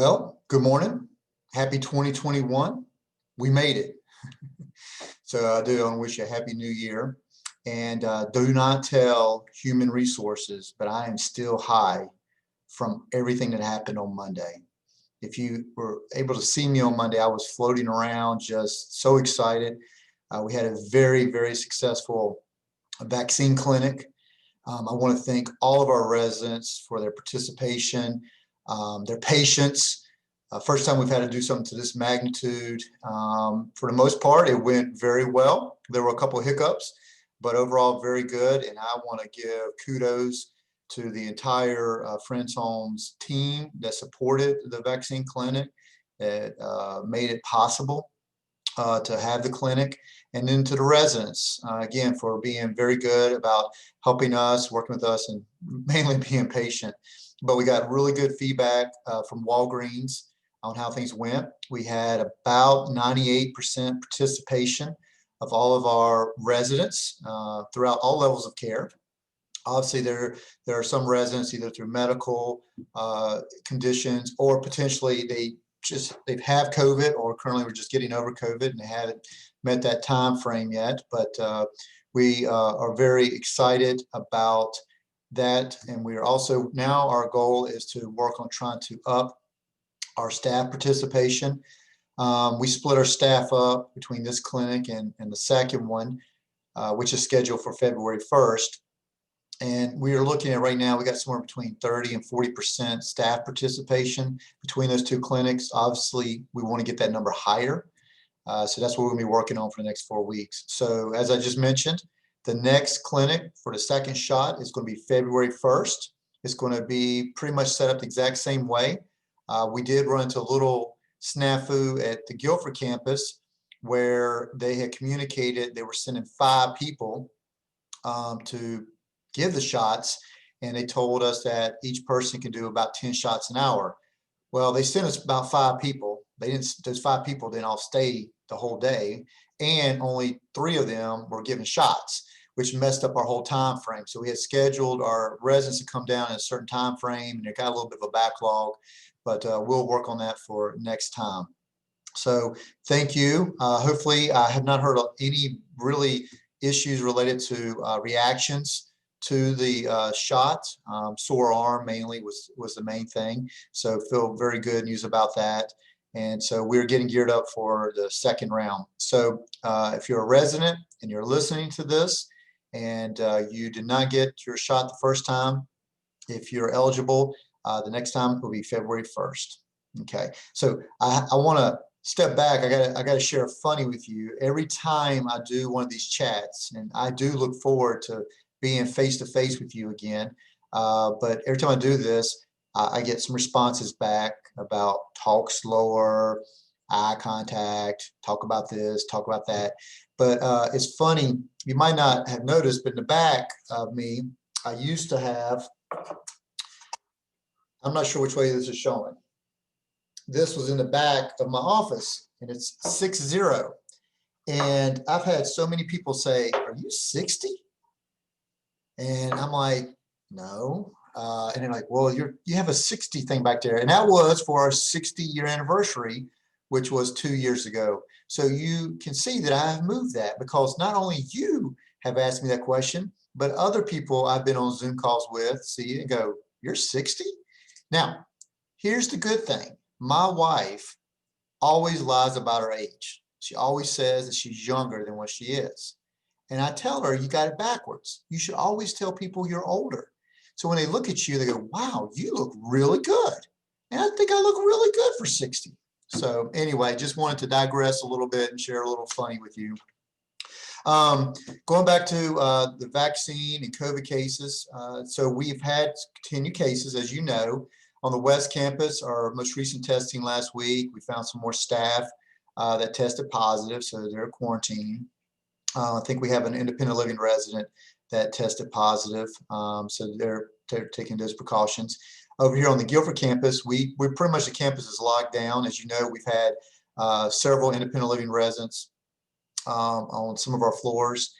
Well, good morning. Happy 2021. We made it. So I do want to wish you a happy new year. And do not tell human resources, but I am still high from everything that happened on Monday. If you were able to see me on Monday, I was floating around just so excited. We had a very, very successful vaccine clinic. I want to thank all of our residents for their participation, their patience. First time we've had to do something to this magnitude. For the most part, it went very well. There were a couple of hiccups, but overall very good. And I want to give kudos to the entire Friends Homes team that supported the vaccine clinic, that made it possible to have the clinic, and then to the residents, again, for being very good about helping us, working with us, and mainly being patient. But we got really good feedback from Walgreens on how things went. We had about 98% participation of all of our residents throughout all levels of care. Obviously, there are some residents either through medical conditions, or potentially they've have COVID, or currently we're just getting over COVID and they haven't met that time frame yet. But we are very excited about that, and we are also, now our goal is to work on trying to up our staff participation. We split our staff up between this clinic and the second one, which is scheduled for February 1st. And we are looking at right now, we got somewhere between 30 and 40% staff participation between those two clinics. Obviously, we want to get that number higher. So that's what we're going to be working on for the next 4 weeks. So as I just mentioned, the next clinic for the second shot is going to be February 1st. It's going to be pretty much set up the exact same way. We did run into a little snafu at the Guilford campus where they had communicated they were sending 5 people to give the shots, and they told us that each person can do about 10 shots an hour. Well, they sent us about 5 people. Those 5 people didn't all stay the whole day, and only 3 of them were given shots, which messed up our whole time frame. So we had scheduled our residents to come down in a certain time frame, and it got a little bit of a backlog, but we'll work on that for next time. So thank you. Hopefully, I have not heard of any really issues related to reactions to the shot. Sore arm mainly was the main thing. So feel very good news about that. And so we're getting geared up for the second round. So if you're a resident and you're listening to this and you did not get your shot the first time, if you're eligible, the next time will be February 1st. Okay, so I want to step back. I got to share a funny with you. Every time I do one of these chats, and I do look forward to being face to face with you again, but every time I do this, I get some responses back about talk slower, eye contact, talk about this, talk about that. But it's funny, you might not have noticed, but in the back of me, I used to have, I'm not sure which way this is showing. This was in the back of my office, and it's 60. And I've had so many people say, "Are you 60?" And I'm like, "No." And they're like, "Well, you have a 60 thing back there." And that was for our 60-year anniversary, which was 2 years ago. So you can see that I have moved that, because not only you have asked me that question, but other people I've been on Zoom calls with see it and go, "You're 60?" Now, here's the good thing. My wife always lies about her age. She always says that she's younger than what she is. And I tell her, you got it backwards. You should always tell people you're older. So when they look at you, they go, "Wow, you look really good." And I think I look really good for 60. So anyway, just wanted to digress a little bit and share a little funny with you. Going back to the vaccine and COVID cases. So we've had continued cases, as you know, on the West Campus. Our most recent testing last week, we found some more staff that tested positive, so they're quarantining. I think we have an independent living resident that tested positive, so they're taking those precautions. Over here on the Guilford campus, we're pretty much, the campus is locked down. As you know, we've had several independent living residents on some of our floors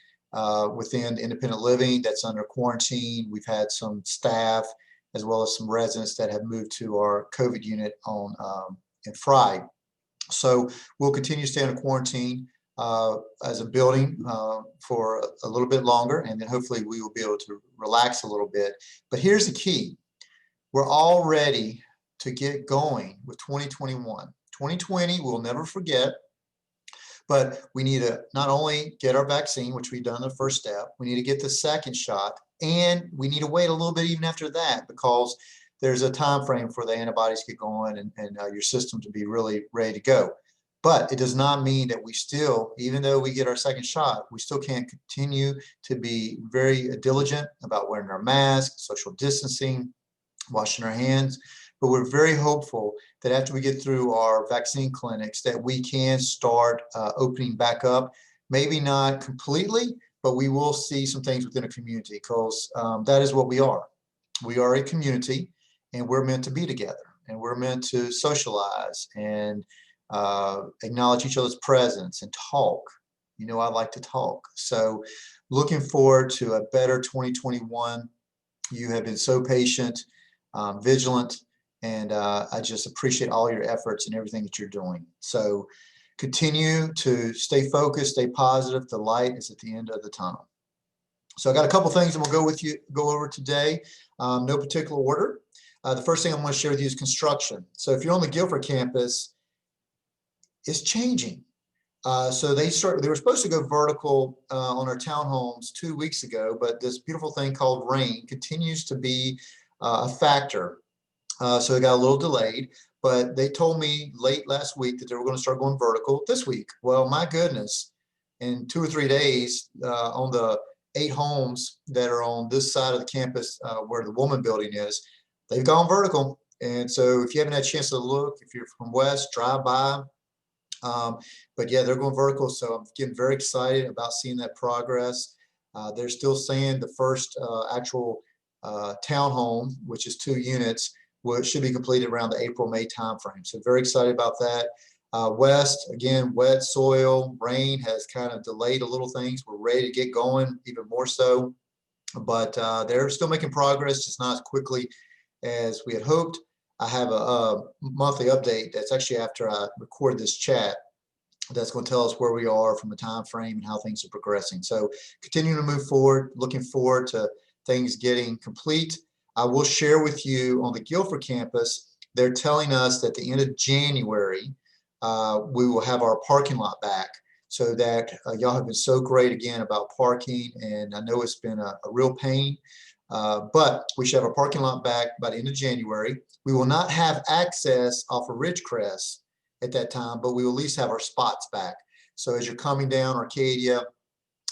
within independent living that's under quarantine. We've had some staff as well as some residents that have moved to our COVID unit on in Fry. So we'll continue to stay in quarantine as a building for a little bit longer, and then hopefully we will be able to relax a little bit. But here's the key. We're all ready to get going with 2021. 2020, we'll never forget, but we need to not only get our vaccine, which we've done the first step, we need to get the second shot, and we need to wait a little bit even after that, because there's a time frame for the antibodies get going and your system to be really ready to go. But it does not mean that we still, even though we get our second shot, we still can't continue to be very diligent about wearing our masks, social distancing, washing our hands. But we're very hopeful that after we get through our vaccine clinics that we can start opening back up. Maybe not completely, but we will see some things within a community, because that is what we are. We are a community, and we're meant to be together, and we're meant to socialize and acknowledge each other's presence and talk. You know, I like to talk. So looking forward to a better 2021. You have been so patient, vigilant, and I just appreciate all your efforts and everything that you're doing. So continue to stay focused, stay positive. The light is at the end of the tunnel. So I got a couple things that we'll go over today. No particular order. The first thing I'm going to share with you is construction. So if you're on the Guilford campus, it's changing. So they were supposed to go vertical on our townhomes 2 weeks ago, but this beautiful thing called rain continues to be a factor. So it got a little delayed, but they told me late last week that they were going to start going vertical this week. Well, my goodness, in 2 or 3 days on the 8 homes that are on this side of the campus where the Woman building is, they've gone vertical. And so if you haven't had a chance to look, if you're from West, drive by. But yeah, they're going vertical. So I'm getting very excited about seeing that progress. They're still saying the first actual townhome, which is 2 units, should be completed around the April-May timeframe. So very excited about that. West, again, wet soil, rain has kind of delayed a little things. We're ready to get going even more so, but they're still making progress, just not as quickly as we had hoped. I have a monthly update that's actually after I record this chat that's going to tell us where we are from a time frame and how things are progressing. So continuing to move forward, looking forward to things getting complete. I will share with you on the Guilford campus, they're telling us that at the end of January, we will have our parking lot back, so that y'all have been so great again about parking, and I know it's been a real pain, but we should have our parking lot back by the end of January. We will not have access off of Ridgecrest at that time, but we will at least have our spots back. So as you're coming down Arcadia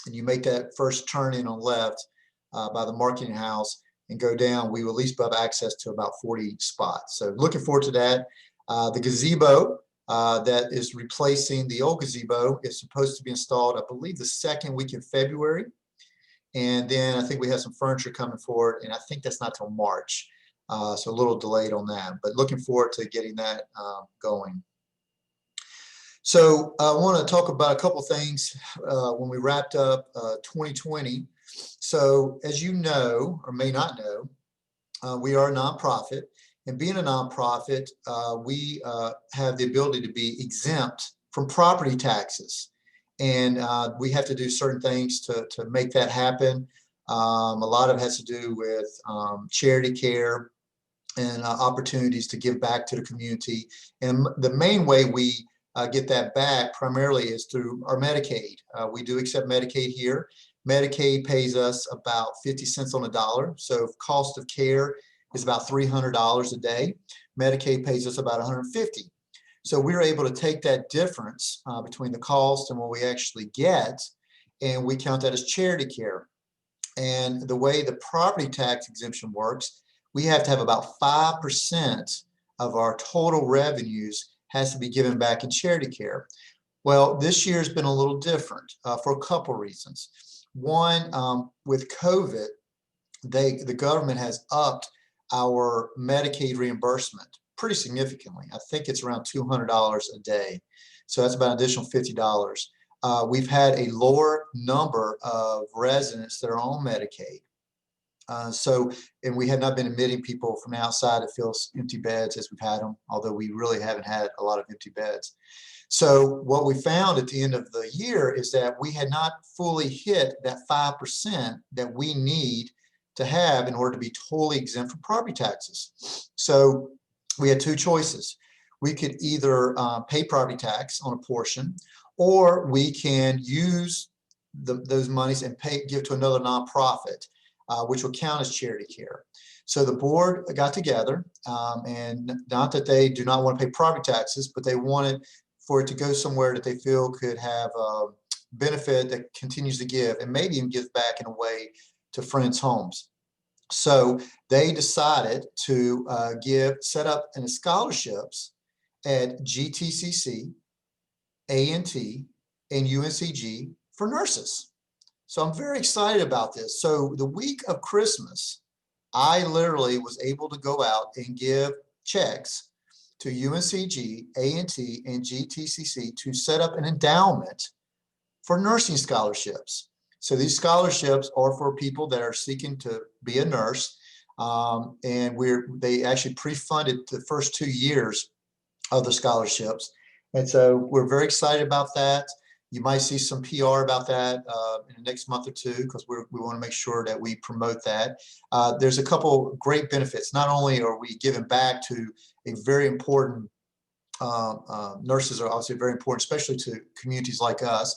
and you make that first turn in on left by the marketing house and go down, we will at least have access to about 40 spots. So looking forward to that. The gazebo that is replacing the old gazebo is supposed to be installed, I believe, the second week in February. And then I think we have some furniture coming forward, and I think that's not till March. So a little delayed on that, but looking forward to getting that going. So I want to talk about a couple things when we wrapped up 2020. So as you know, or may not know, we are a nonprofit, and being a nonprofit, we have the ability to be exempt from property taxes. And we have to do certain things to make that happen. A lot of it has to do with charity care and opportunities to give back to the community. And the main way we get that back primarily is through our Medicaid. We do accept Medicaid here. Medicaid pays us about 50 cents on the dollar. So if cost of care is about $300 a day, Medicaid pays us about $150. So we're able to take that difference between the cost and what we actually get, and we count that as charity care. And the way the property tax exemption works, we have to have about 5% of our total revenues has to be given back in charity care. Well, this year has been a little different for a couple reasons. One, with COVID, the government has upped our Medicaid reimbursement pretty significantly. I think it's around $200 a day. So that's about an additional $50. We've had a lower number of residents that are on Medicaid. And we had not been admitting people from outside to fill empty beds as we've had them, although we really haven't had a lot of empty beds. So what we found at the end of the year is that we had not fully hit that 5% that we need to have in order to be totally exempt from property taxes. So we had two choices. We could either pay property tax on a portion, or we can use those monies and give to another nonprofit, which will count as charity care. So the board got together, and not that they do not want to pay property taxes, but they wanted for it to go somewhere that they feel could have a benefit that continues to give, and maybe even give back in a way to friends' homes. So they decided to set up scholarships at GTCC, A&T, and UNCG for nurses. So I'm very excited about this. So the week of Christmas, I literally was able to go out and give checks to UNCG, A&T, and GTCC to set up an endowment for nursing scholarships. So these scholarships are for people that are seeking to be a nurse, and they actually pre-funded the first 2 years of the scholarships. And so we're very excited about that. You might see some PR about that in the next month or two, because we want to make sure that we promote that. There's a couple great benefits. Not only are we giving back to a very important, nurses are obviously very important, especially to communities like us,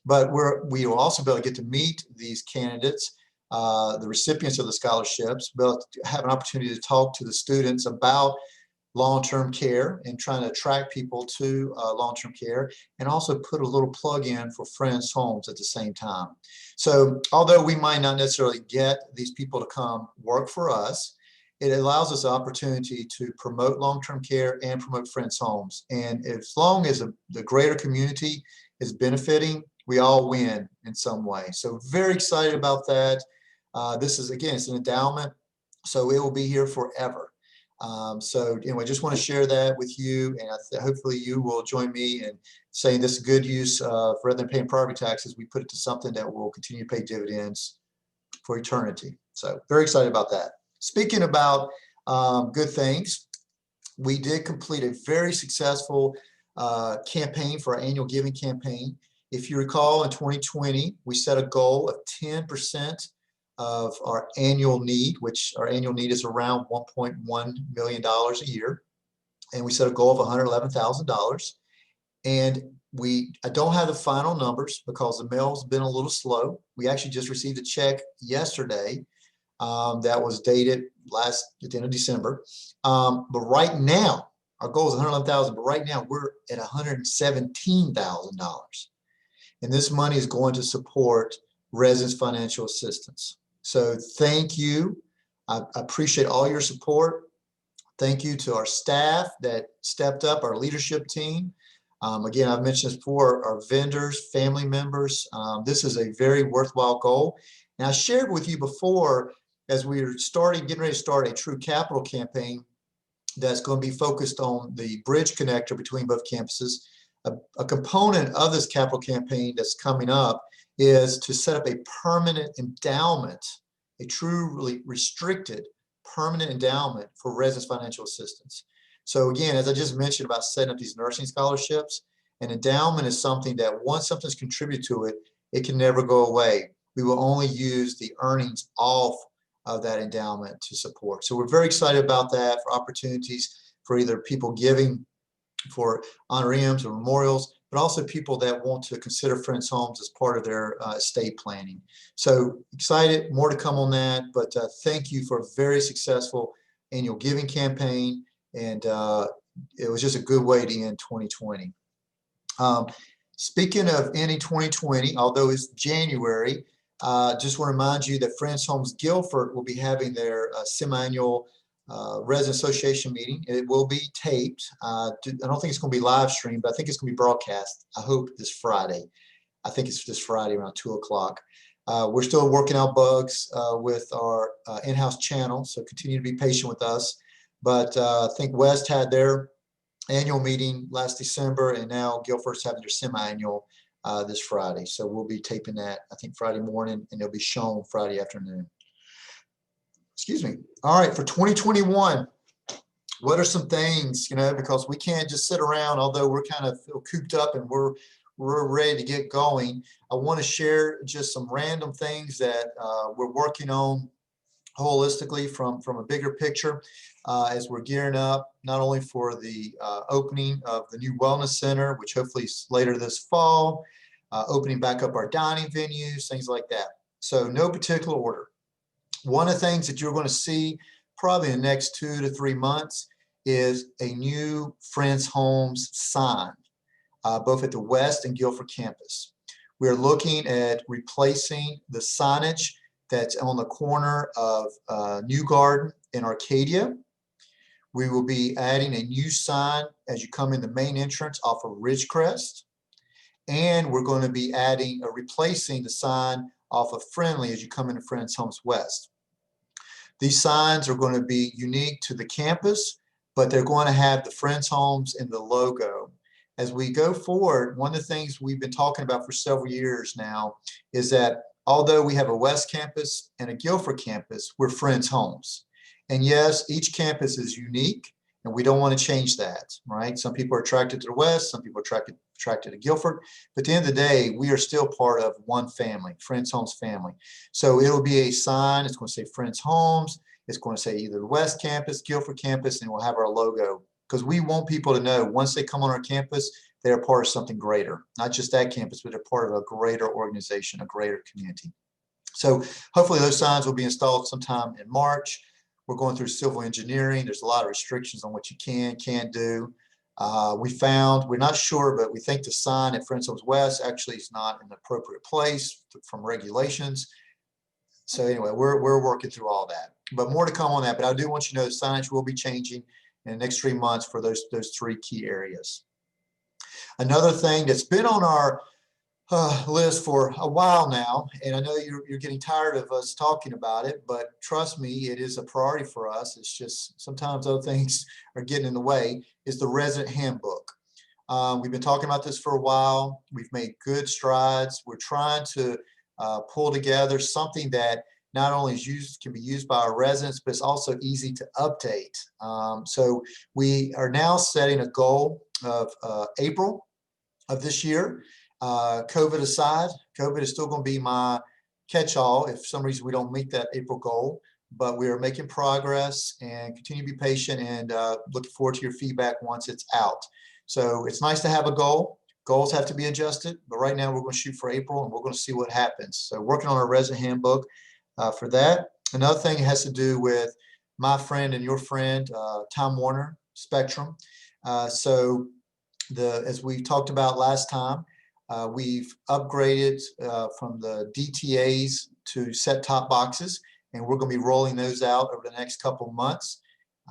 but we will also be able to get to meet these candidates, the recipients of the scholarships, be able to have an opportunity to talk to the students about long-term care and trying to attract people to long-term care, and also put a little plug in for friends' homes at the same time. So although we might not necessarily get these people to come work for us, it allows us the opportunity to promote long-term care and promote friends' homes. And as long as the greater community is benefiting, we all win in some way. So very excited about that. This is, again, it's an endowment, so it will be here forever. So anyway, just want to share that with you, and hopefully you will join me in saying this is good use rather than paying property taxes. We put it to something that will continue to pay dividends for eternity. So very excited about that. Speaking about good things, we did complete a very successful campaign for our annual giving campaign. If you recall, in 2020, we set a goal of 10% of our annual need, which our annual need is around $1.1 million a year. And we set a goal of $111,000. And I don't have the final numbers because the mail's been a little slow. We actually just received a check yesterday that was dated at the end of December. But right now, our goal is $111,000, but right now we're at $117,000. And this money is going to support residents' financial assistance. So thank you. I appreciate all your support. Thank you to our staff that stepped up, our leadership team. Again, I've mentioned this before, our vendors, family members. This is a very worthwhile goal. And I shared with you before, as we were getting ready to start a true capital campaign that's going to be focused on the bridge connector between both campuses. A component of this capital campaign that's coming up is to set up a permanent endowment, a truly restricted permanent endowment for residents' financial assistance. So again, as I just mentioned about setting up these nursing scholarships, an endowment is something that once something's contributed to it, it can never go away. We will only use the earnings off of that endowment to support. So we're very excited about that, for opportunities for either people giving for honorariums or memorials, but also people that want to consider friends' homes as part of their estate planning. So excited, more to come on that, but thank you for a very successful annual giving campaign, and it was just a good way to end 2020. Speaking of ending 2020, although it's January, just want to remind you that Friends Homes Guilford will be having their semi-annual resident association meeting. It will be taped. I don't think it's going to be live streamed, but I think it's going to be broadcast. I hope this Friday. I think it's this Friday around 2 o'clock. We're still working out bugs with our in-house channel, so continue to be patient with us. But I think West had their annual meeting last December, and now Guilford's having their semi-annual this Friday. So we'll be taping that, I think, Friday morning, and it'll be shown Friday afternoon. excuse me. All right, for 2021, what are some things, because we can't just sit around, although we're kind of feel cooped up and we're ready to get going. I want to share just some random things that we're working on holistically from a bigger picture as we're gearing up not only for the opening of the new wellness center, which hopefully is later this fall, opening back up our dining venues, things like that. So no particular order. One of the things that you're going to see probably in the next 2 to 3 months is a new Friends Homes sign, both at the West and Guilford campus. We're looking at replacing the signage that's on the corner of New Garden in Arcadia. We will be adding a new sign as you come in the main entrance off of Ridgecrest. And we're going to be replacing the sign off of Friendly as you come into Friends Homes West. These signs are going to be unique to the campus, but they're going to have the Friends Homes in the logo. As we go forward, one of the things we've been talking about for several years now is that although we have a West campus and a Guilford campus, we're Friends Homes. And yes, each campus is unique, and we don't want to change that, right? Some people are attracted to the West, some people are attracted to Guilford, but at the end of the day, we are still part of one family, Friends Homes family. So it'll be a sign, it's going to say Friends Homes, it's going to say either the West campus, Guilford campus, and we'll have our logo, because we want people to know once they come on our campus, they're part of something greater, not just that campus, but they're part of a greater organization, a greater community. So hopefully those signs will be installed sometime in March. We're going through civil engineering. There's a lot of restrictions on what you can't do. We're not sure, but we think the sign at Friends Homes West actually is not in the appropriate place from regulations. So anyway, we're working through all that, but more to come on that. But I do want you to know the signage will be changing in the next 3 months for those 3 key areas. Another thing that's been on our list for a while now, and I know you're getting tired of us talking about it, but trust me, it is a priority for us. It's just sometimes other things are getting in the way, is the resident handbook. We've been talking about this for a while. We've made good strides. We're trying to pull together something that not only can be used by our residents, but it's also easy to update. So we are now setting a goal of April of this year. COVID aside, COVID is still going to be my catch-all if for some reason we don't meet that April goal, but we are making progress and continue to be patient, and looking forward to your feedback once it's out. So it's nice to have a goal. Goals have to be adjusted, but right now we're going to shoot for April, and we're going to see what happens. So working on our resident handbook for that. Another thing has to do with my friend and your friend, Time Warner Spectrum. As we talked about last time, we've upgraded from the DTAs to set-top boxes, and we're going to be rolling those out over the next couple months.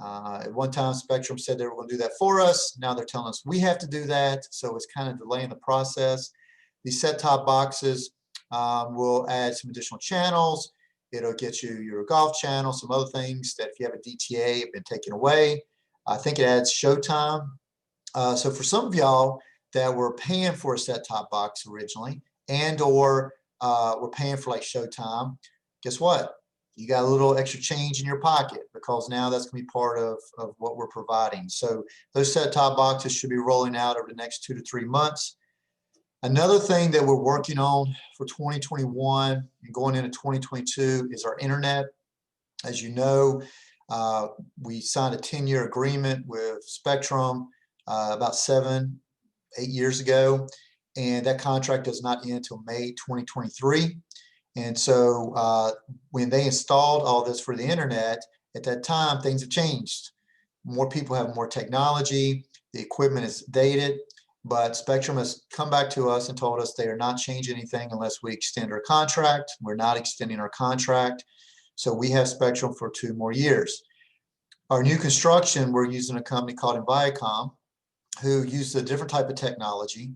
At one time, Spectrum said they were going to do that for us. Now they're telling us we have to do that, so it's kind of delaying the process. These set-top boxes will add some additional channels. It'll get you your golf channel, some other things that if you have a DTA have been taken away. I think it adds Showtime. So for some of y'all that were paying for a set-top box originally, and or were paying for like Showtime, guess what? You got a little extra change in your pocket, because now that's going to be part of what we're providing. So those set-top boxes should be rolling out over the next 2 to 3 months. Another thing that we're working on for 2021 and going into 2022 is our internet. As you know, we signed a 10-year agreement with Spectrum about 7-8 years ago, and that contract does not end until May 2023. And so when they installed all this for the internet, at that time, things have changed. More people have more technology, the equipment is dated, but Spectrum has come back to us and told us they are not changing anything unless we extend our contract. We're not extending our contract, so we have Spectrum for 2 more years. Our new construction, we're using a company called Viacom, who uses a different type of technology,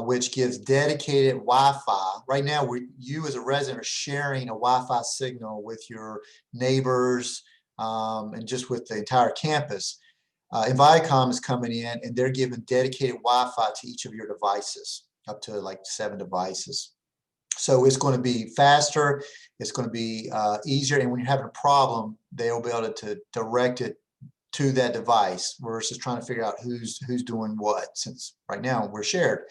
which gives dedicated Wi-Fi. Right now, you as a resident are sharing a Wi-Fi signal with your neighbors and just with the entire campus. Viacom is coming in, and they're giving dedicated Wi-Fi to each of your devices, up to like 7 devices. So it's going to be faster, it's going to be easier, and when you're having a problem, they'll be able to direct it to that device versus trying to figure out who's doing what, since right now we're shared.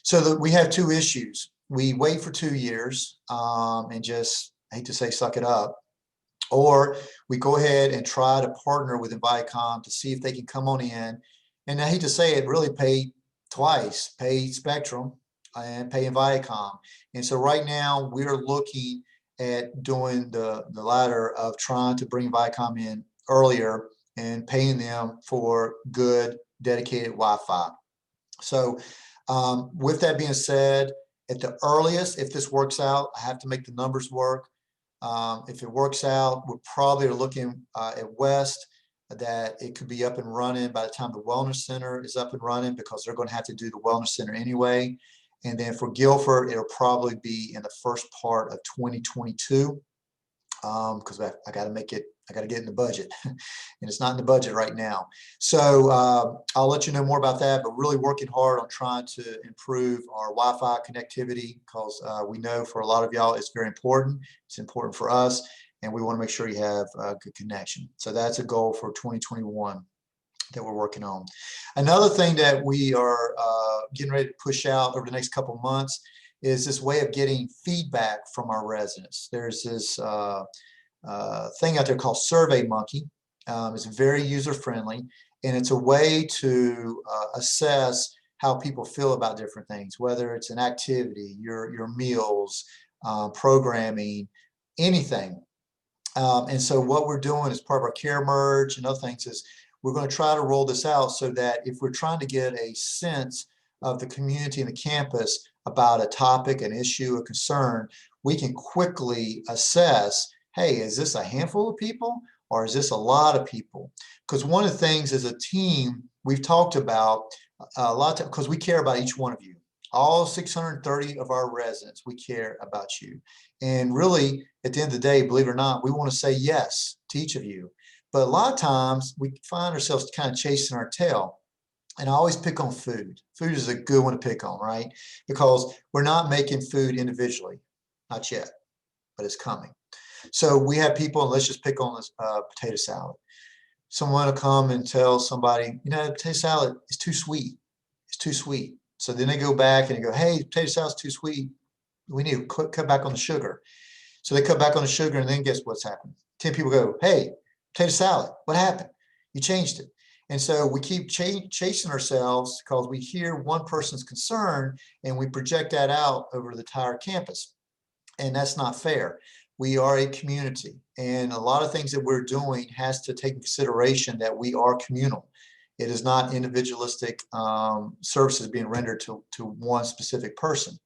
So that we have two issues. We wait for 2 years and just, I hate to say, suck it up, or we go ahead and try to partner with Viacom to see if they can come on in. And I hate to say it, really pay twice, pay Spectrum and pay Viacom. And so right now we're looking at doing the latter of trying to bring Viacom in earlier and paying them for good dedicated Wi-Fi. So with that being said, at the earliest, if this works out, I have to make the numbers work. If it works out, we're probably looking at West that it could be up and running by the time the Wellness Center is up and running, because they're going to have to do the Wellness Center anyway. And then for Guilford, it'll probably be in the first part of 2022, because I got to make it, I got to get in the budget, and it's not in the budget right now. So I'll let you know more about that, but really working hard on trying to improve our Wi-Fi connectivity, because we know for a lot of y'all it's very important. It's important for us, and we want to make sure you have a good connection. So that's a goal for 2021 that we're working on. Another thing that we are getting ready to push out over the next couple of months is this way of getting feedback from our residents. There's this thing out there called SurveyMonkey. It's very user-friendly, and it's a way to assess how people feel about different things, whether it's an activity, your meals, programming, anything. And so what we're doing as part of our care merge and other things is we're going to try to roll this out so that if we're trying to get a sense of the community and the campus about a topic, an issue, a concern, we can quickly assess, hey, is this a handful of people or is this a lot of people? Because one of the things as a team we've talked about a lot, because we care about each one of you. All 630 of our residents, we care about you. And really, at the end of the day, believe it or not, we want to say yes to each of you. But a lot of times we find ourselves kind of chasing our tail. And I always pick on food. Food is a good one to pick on, right? Because we're not making food individually, not yet, but it's coming. So we have people, and let's just pick on this potato salad. Someone will come and tell somebody, you know, potato salad is too sweet. It's too sweet. So then they go back and they go, hey, potato salad's too sweet. We need to cut back on the sugar. So they cut back on the sugar, and then guess what's happened? 10 people go, hey, potato salad, what happened? You changed it. And so we keep chasing ourselves because we hear one person's concern and we project that out over the entire campus. And that's not fair. We are a community, and a lot of things that we're doing has to take in consideration that we are communal. It is not individualistic services being rendered to one specific person.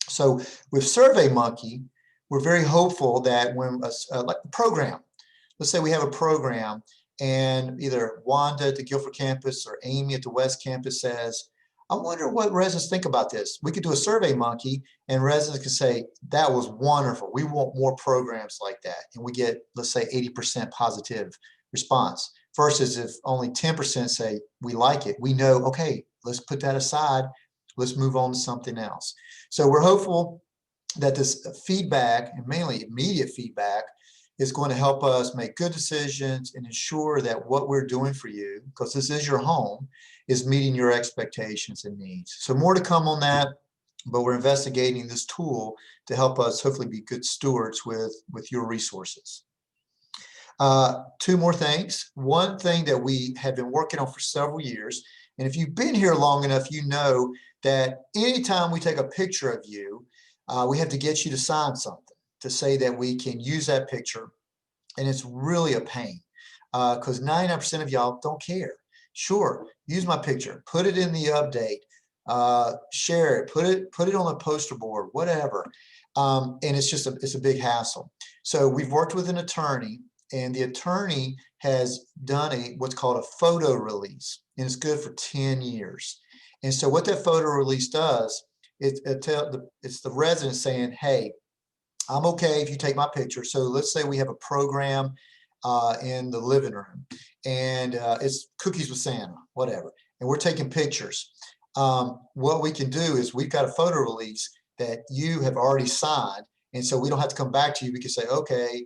So with SurveyMonkey, we're very hopeful that when like the program, let's say we have a program and either Wanda at the Guilford campus or Amy at the West campus says, I wonder what residents think about this. We could do a SurveyMonkey and residents could say, that was wonderful. We want more programs like that. And we get, let's say, 80% positive response versus if only 10% say we like it. We know, okay, let's put that aside. Let's move on to something else. So we're hopeful that this feedback, and mainly immediate feedback, is going to help us make good decisions and ensure that what we're doing for you, because this is your home, is meeting your expectations and needs. So more to come on that, but we're investigating this tool to help us hopefully be good stewards with your resources. Two more things. One thing that we have been working on for several years, and if you've been here long enough, you know that anytime we take a picture of you, we have to get you to sign something to say that we can use that picture. And it's really a pain because 99% of y'all don't care. Sure, use my picture, put it in the update, share it, put it on the poster board, whatever. And it's just it's a big hassle. So we've worked with an attorney, and the attorney has done what's called a photo release, and it's good for 10 years. And so what that photo release does, it's the resident saying, hey, I'm okay if you take my picture. So let's say we have a program in the living room, and it's Cookies with Santa, whatever, and we're taking pictures. What we can do is we've got a photo release, that you have already signed. And so we don't have to come back to you. We can say, okay,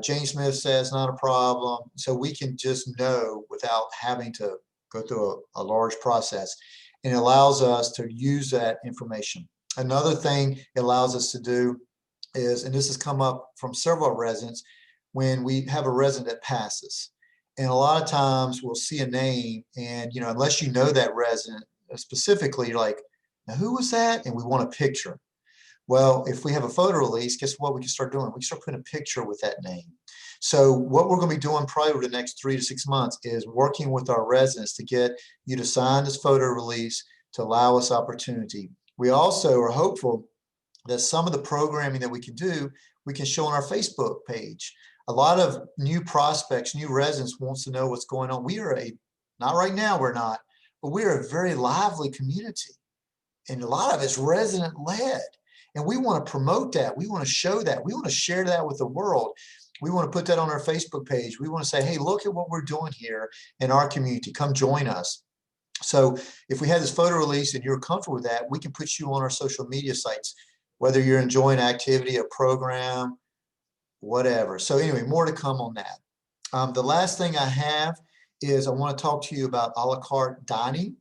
Jane Smith says not a problem. So we can just know without having to go through a large process. And it allows us to use that information. Another thing it allows us to do is, and this has come up from several residents, when we have a resident that passes. And a lot of times we'll see a name, and unless you know that resident specifically, you're like, now who was that? And we want a picture. Well, if we have a photo release, guess what we can start doing? We can start putting a picture with that name. So what we're going to be doing probably over the next 3 to 6 months is working with our residents to get you to sign this photo release to allow us opportunity. We also are hopeful that some of the programming that we can do, we can show on our Facebook page. A lot of new prospects, new residents wants to know what's going on. We are not right now, we're not, but we are a very lively community. And a lot of it's resident led. And we want to promote that. We want to show that. We want to share that with the world. We want to put that on our Facebook page. We want to say, hey, look at what we're doing here in our community. Come join us. So if we have this photo release and you're comfortable with that, we can put you on our social media sites, whether you're enjoying activity, a program, whatever. So anyway, more to come on that. The last thing I have is I want to talk to you about a la carte dining.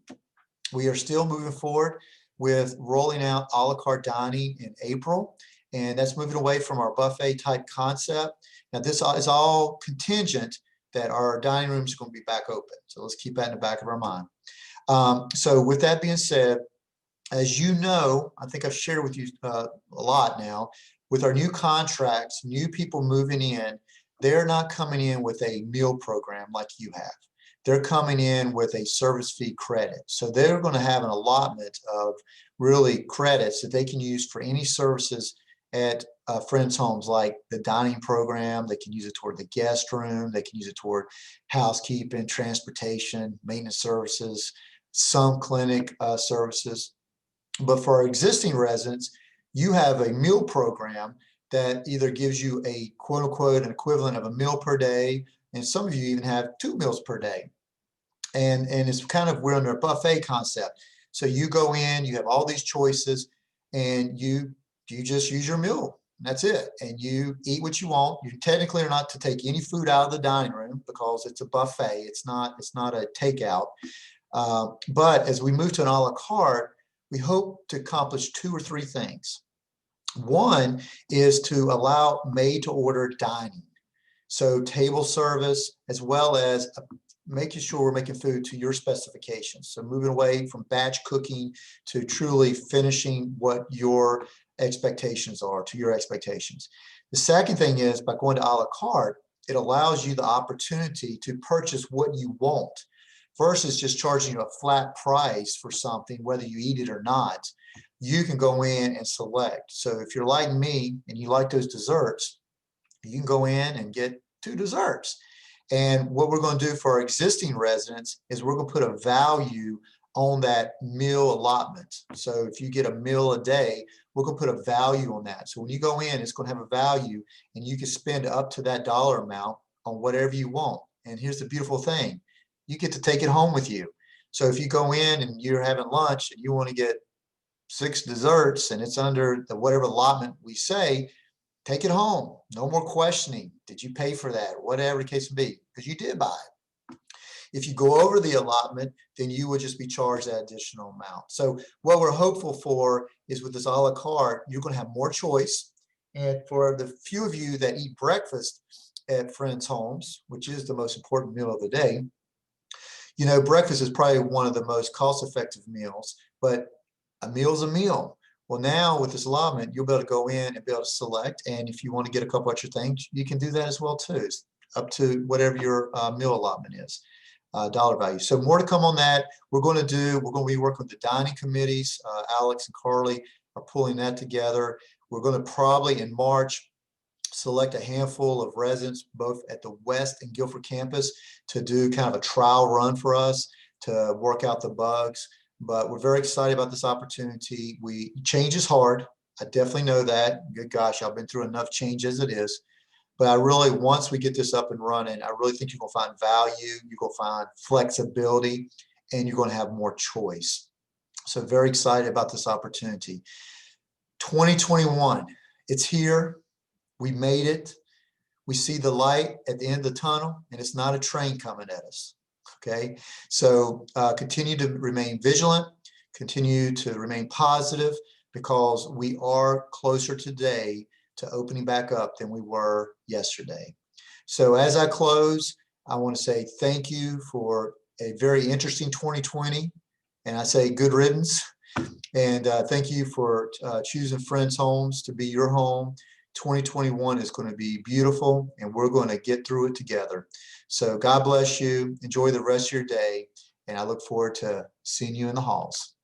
We are still moving forward with rolling out a la carte dining in April, and that's moving away from our buffet type concept. Now this is all contingent that our dining rooms are going to be back open. So let's keep that in the back of our mind. So with that being said, as you know, I think I've shared with you a lot now, with our new contracts, new people moving in, they're not coming in with a meal program like you have. They're coming in with a service fee credit. So they're going to have an allotment of really credits that they can use for any services at friends' homes, like the dining program. They can use it toward the guest room. They can use it toward housekeeping, transportation, maintenance services, some clinic services. But for our existing residents, you have a meal program that either gives you a quote unquote an equivalent of a meal per day, and some of you even have 2 meals per day. And it's kind of, we're under a buffet concept. So you go in, you have all these choices, and you just use your meal. And that's it. And you eat what you want. You technically are not to take any food out of the dining room because it's a buffet. It's not a takeout. But as we move to an a la carte, we hope to accomplish 2 or 3 things. One is to allow made to order dining. So table service, as well as making sure we're making food to your specifications. So moving away from batch cooking to truly finishing what your expectations are, to your expectations. The second thing is, by going to a la carte, it allows you the opportunity to purchase what you want versus just charging you a flat price for something, whether you eat it or not. You can go in and select. So if you're like me and you like those desserts, you can go in and get 2 desserts. And what we're going to do for our existing residents is we're going to put a value on that meal allotment. So if you get a meal a day, we're going to put a value on that. So when you go in, it's going to have a value, and you can spend up to that dollar amount on whatever you want. And here's the beautiful thing. You get to take it home with you. So if you go in and you're having lunch and you want to get 6 desserts and it's under the whatever allotment we say, take it home. No more questioning. Did you pay for that? Whatever the case may be, because you did buy it. If you go over the allotment, then you would just be charged that additional amount. So what we're hopeful for is, with this a la carte, you're going to have more choice. And for the few of you that eat breakfast at friends' homes, which is the most important meal of the day, breakfast is probably one of the most cost-effective meals, but a meal is a meal. Well, now with this allotment, you'll be able to go in and be able to select. And if you want to get a couple extra things, you can do that as well too. It's up to whatever your meal allotment is, dollar value. So more to come on that. We're going to be working with the dining committees. Alex and Carly are pulling that together. We're going to probably in March select a handful of residents, both at the West and Guilford campus, to do kind of a trial run for us to work out the bugs. But we're very excited about this opportunity. Change is hard. I definitely know that. Good gosh, I've been through enough change as it is. But I really, once we get this up and running, I really think you're going to find value, you're going to find flexibility, and you're going to have more choice. So very excited about this opportunity. 2021, it's here. We made it. We see the light at the end of the tunnel, and it's not a train coming at us. Okay, so continue to remain vigilant, continue to remain positive, because we are closer today to opening back up than we were yesterday. So as I close, I want to say thank you for a very interesting 2020, and I say good riddance. And thank you for choosing Friends Homes to be your home. 2021 is going to be beautiful, and we're going to get through it together. So God bless you. Enjoy the rest of your day, and I look forward to seeing you in the halls.